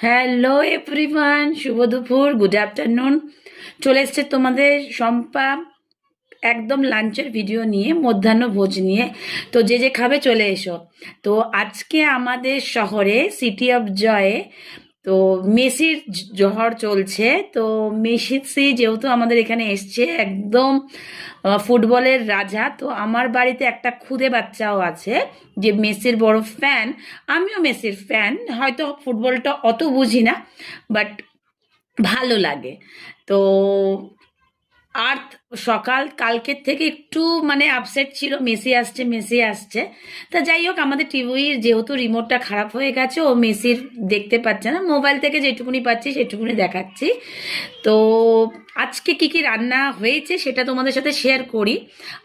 Hello everyone, শুভ দুপুর, good afternoon. চলে এসছে তোমাদের শম্পা একদম লাঞ্চের ভিডিও নিয়ে, মধ্যাহ্ন ভোজ নিয়ে। তো যে যে খাবে চলে এসো। তো আজকে আমাদের শহরে সিটি অফ জয়ে তো মেসির ঝড় চলছে। তো মেসি যেহেতু আমাদের এখানে এসছে, একদম ফুটবলের রাজা। তো আমার বাড়িতে একটা খুদে বাচ্চাও আছে যে মেসির বড় ফ্যান। আমিও মেসির ফ্যান, হয়তো ফুটবলটা অত বুঝি না, বাট ভালো লাগে। তো আর সকাল কালকের থেকে একটু মানে আপসেট ছিল, মেসি আসছে মেসি আসছে। তা যাই হোক, আমাদের টিভির যেহেতু রিমোটটা খারাপ হয়ে গেছে, ও মেসির দেখতে পাচ্ছে না, মোবাইল থেকে যেটুকুনি পাচ্ছি সেটুকুনি দেখাচ্ছি। তো আজকে কি কি রান্না হয়েছে সেটা তোমাদের সাথে শেয়ার করি।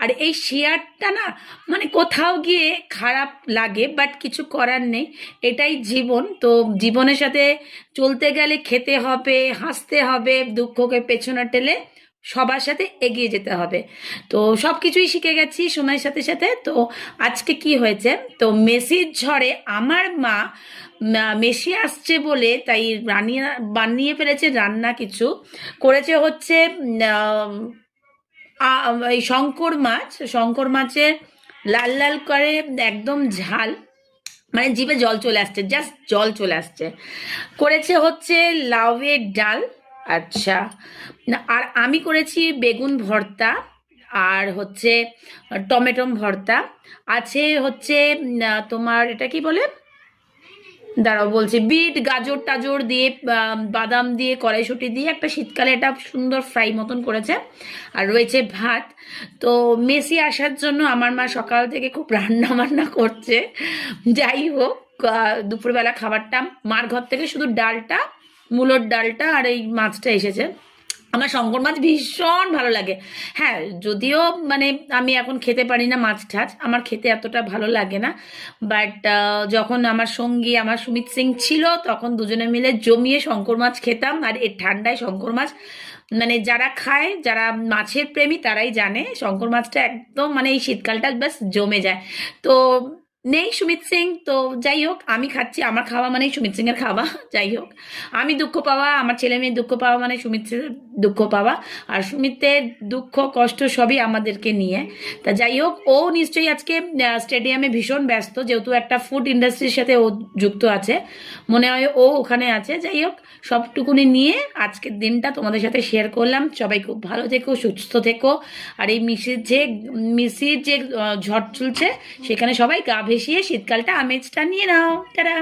আর এই শেয়ারটা না, মানে কোথাও গিয়ে খারাপ লাগে, বাট কিছু করার নেই, এটাই জীবন। তো জীবনের সাথে চলতে গেলে খেতে হবে, হাসতে হবে, দুঃখকে পেছনে টেলে সবার সাথে এগিয়ে যেতে হবে। তো সব কিছুই শিখে গেছি সময়ের সাথে সাথে। তো আজকে কি হয়েছে, তো মেসির ঝড়ে আমার মা মেসি আসছে বলে তাই বানিয়ে ফেলেছে রান্না কিছু। করেছে হচ্ছে এই শঙ্কর মাছের লাল লাল করে একদম ঝাল, মানে জিভে জল চলে আসছে, জাস্ট জল চলে আসছে। করেছে হচ্ছে লাউয়ের ডাল। আচ্ছা, না আর আমি করেছি বেগুন ভর্তা, আর হচ্ছে টমেটো ভর্তা। আছে হচ্ছে তোমার এটা কি বলে, দাঁড়াও বলছি, বিট গাজর টাজর দিয়ে বাদাম দিয়ে কড়াইশুঁটি দিয়ে একটা শীতকালে এটা সুন্দর ফ্রাই মতন করেছে। আর রয়েছে ভাত। তো মেসি আসার জন্য আমার মা সকাল থেকে খুব রান্না বান্না করছে। যাই হোক, দুপুরবেলা খাবারটা মার ঘর থেকে শুধু ডালটা, মূলোর ডালটা আর এই মাছটা এসেছে। আমার শঙ্কর মাছ ভীষণ ভালো লাগে। হ্যাঁ, যদিও মানে আমি এখন খেতে পারি না মাছ টাছ, আমার খেতে এতটা ভালো লাগে না। বাট যখন আমার সঙ্গী আমার সুমিত সিং ছিল, তখন দুজনে মিলে জমিয়ে শঙ্কর মাছ খেতাম। আর এই ঠান্ডায় শঙ্কর মাছ, মানে যারা খায়, যারা মাছের প্রেমী তারাই জানে শঙ্কর মাছটা একদম মানে এই শীতকালটা ব্যাস জমে যায়। তো নেই সুমিত সিং, তো যাই হোক আমি খাচ্ছি, আমার খাওয়া মানেই সুমিত সিং এর খাওয়া। যাই হোক, আমি দুঃখ পাওয়া, আমার ছেলে মেয়ে দুঃখ পাওয়া মানে সুমিত সিং দুঃখ পাওয়া। আর সুমিতের দুঃখ কষ্ট সবই আমাদেরকে নিয়ে। তা যাই হোক, ও নিশ্চয়ই আজকে স্টেডিয়ামে ভীষণ ব্যস্ত, যেহেতু একটা ফুড ইন্ডাস্ট্রির সাথে ও যুক্ত আছে, মনে হয় ও ওখানে আছে। যাই হোক, সবটুকুনি নিয়ে আজকের দিনটা তোমাদের সাথে শেয়ার করলাম। সবাই খুব ভালো থেকো, সুস্থ থেকো। আর এই মিসির যে ঝড় চলছে, সেখানে সবাই গা ভেসিয়ে শীতকালটা আমেজটা নিয়ে নাও। টাটা।